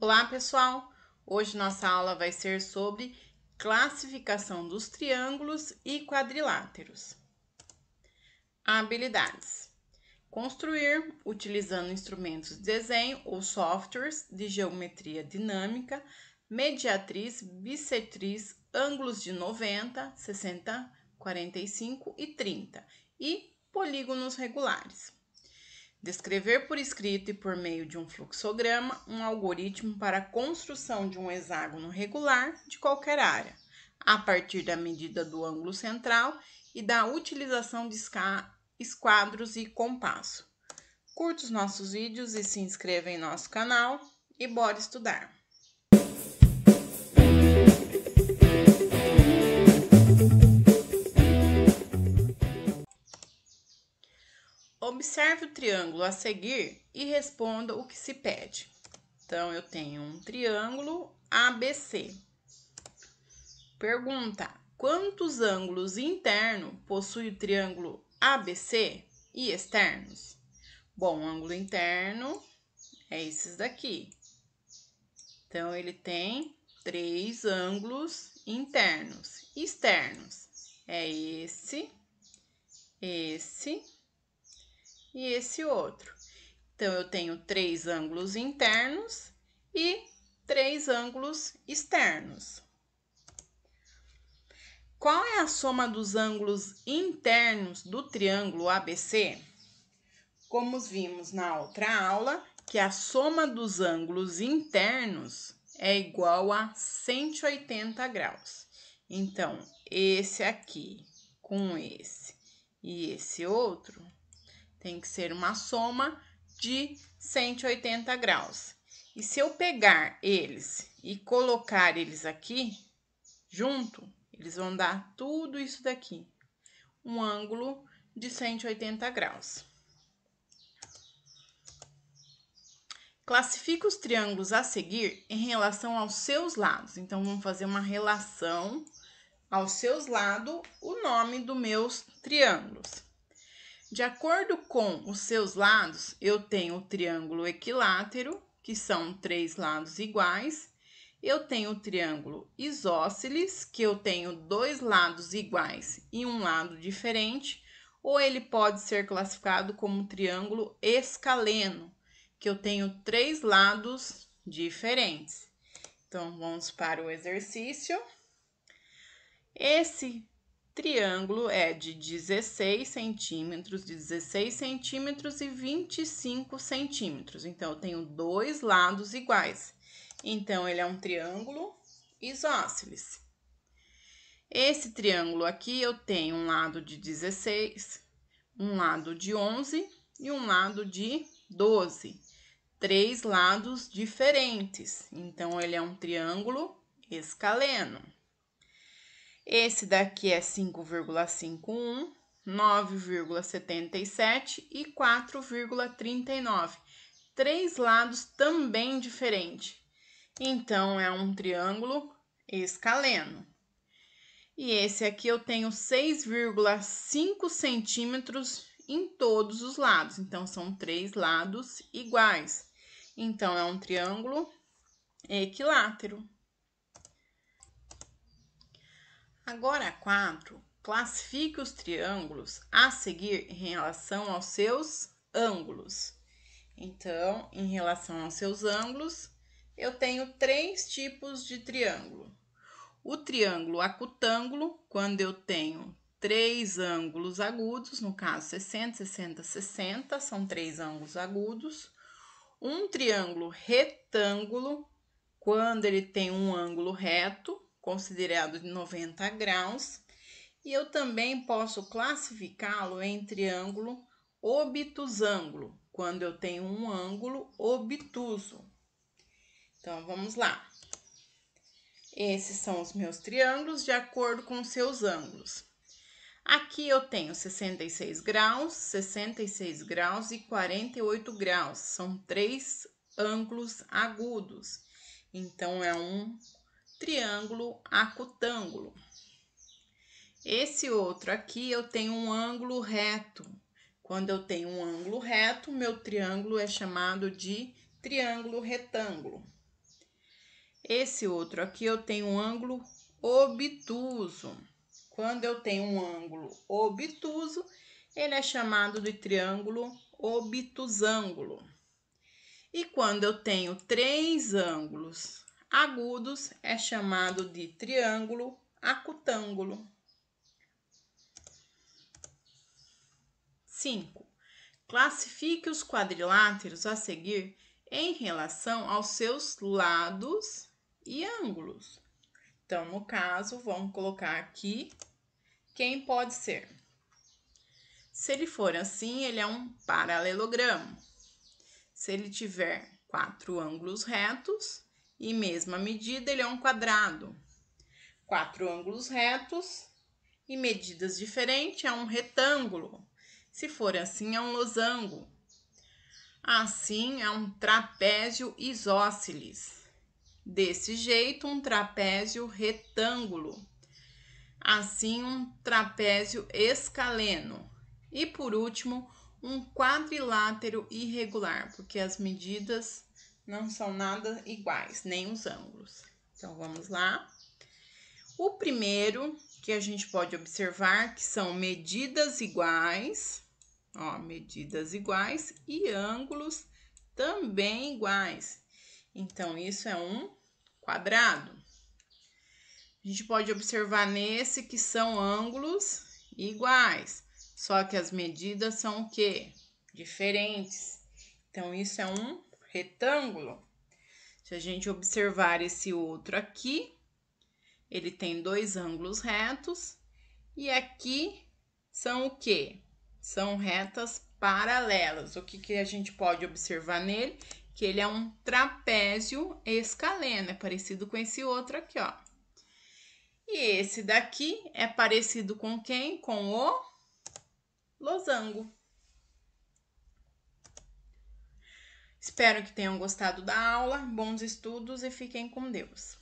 Olá, pessoal! Hoje nossa aula vai ser sobre classificação dos triângulos e quadriláteros. Habilidades: construir utilizando instrumentos de desenho ou softwares de geometria dinâmica, mediatriz, bissetriz, ângulos de 90, 60, 45 e 30 e polígonos regulares. Descrever por escrito e por meio de um fluxograma um algoritmo para a construção de um hexágono regular de qualquer área, a partir da medida do ângulo central e da utilização de esquadros e compasso. Curta os nossos vídeos e se inscreva em nosso canal e bora estudar! Observe o triângulo a seguir e responda o que se pede. Então, eu tenho um triângulo ABC. Pergunta: quantos ângulos internos possui o triângulo ABC e externos? Bom, ângulo interno é esses daqui. Então, ele tem 3 ângulos internos. Externos é esse e esse outro. Então, eu tenho 3 ângulos internos e 3 ângulos externos. Qual é a soma dos ângulos internos do triângulo ABC? Como vimos na outra aula, que a soma dos ângulos internos é igual a 180 graus. Então, esse aqui com esse e esse outro tem que ser uma soma de 180 graus. E se eu pegar eles e colocar eles aqui junto, eles vão dar tudo isso daqui, um ângulo de 180 graus. Classifique os triângulos a seguir em relação aos seus lados. Então, vamos fazer uma relação aos seus lados, o nome dos meus triângulos. De acordo com os seus lados, eu tenho o triângulo equilátero, que são 3 lados iguais. Eu tenho o triângulo isósceles, que eu tenho 2 lados iguais e um lado diferente. Ou ele pode ser classificado como triângulo escaleno, que eu tenho 3 lados diferentes. Então, vamos para o exercício. Esse triângulo é de 16 centímetros, 16 centímetros e 25 centímetros. Então, eu tenho 2 lados iguais. Então, ele é um triângulo isósceles. Esse triângulo aqui, eu tenho um lado de 16, um lado de 11 e um lado de 12. 3 lados diferentes. Então, ele é um triângulo escaleno. Esse daqui é 5,51, 9,77 e 4,39. 3 lados também diferentes. Então, é um triângulo escaleno. E esse aqui eu tenho 6,5 centímetros em todos os lados. Então, são 3 lados iguais. Então, é um triângulo equilátero. Agora, 4. Classifique os triângulos a seguir em relação aos seus ângulos. Então, em relação aos seus ângulos, eu tenho 3 tipos de triângulo. O triângulo acutângulo, quando eu tenho 3 ângulos agudos, no caso 60, 60, 60, são 3 ângulos agudos. Um triângulo retângulo, quando ele tem um ângulo reto, considerado de 90 graus, e eu também posso classificá-lo em triângulo obtusângulo, quando eu tenho um ângulo obtuso. Então, vamos lá. Esses são os meus triângulos de acordo com seus ângulos. Aqui eu tenho 66 graus e 48 graus. São 3 ângulos agudos. Então, é um triângulo acutângulo. Esse outro aqui eu tenho um ângulo reto. Quando eu tenho um ângulo reto, meu triângulo é chamado de triângulo retângulo. Esse outro aqui eu tenho um ângulo obtuso. Quando eu tenho um ângulo obtuso, ele é chamado de triângulo obtusângulo. E quando eu tenho 3 ângulos agudos, é chamado de triângulo acutângulo. 5. Classifique os quadriláteros a seguir em relação aos seus lados e ângulos. Então, no caso, vamos colocar aqui quem pode ser. Se ele for assim, ele é um paralelogramo. Se ele tiver 4 ângulos retos e mesma medida, ele é um quadrado. 4 ângulos retos e medidas diferentes, é um retângulo. Se for assim, é um losango. Assim, é um trapézio isósceles. Desse jeito, um trapézio retângulo. Assim, um trapézio escaleno. E por último, um quadrilátero irregular, porque as medidas não são nada iguais, nem os ângulos. Então, vamos lá. O primeiro que a gente pode observar que são medidas iguais, ó, medidas iguais e ângulos também iguais. Então, isso é um quadrado. A gente pode observar nesse que são ângulos iguais, só que as medidas são o quê? Diferentes. Então, isso é um retângulo. Se a gente observar esse outro aqui, ele tem 2 ângulos retos e aqui são o quê? São retas paralelas. O que a gente pode observar nele? Que ele é um trapézio escaleno, é parecido com esse outro aqui, ó. E esse daqui é parecido com quem? Com o losango. Espero que tenham gostado da aula, bons estudos e fiquem com Deus.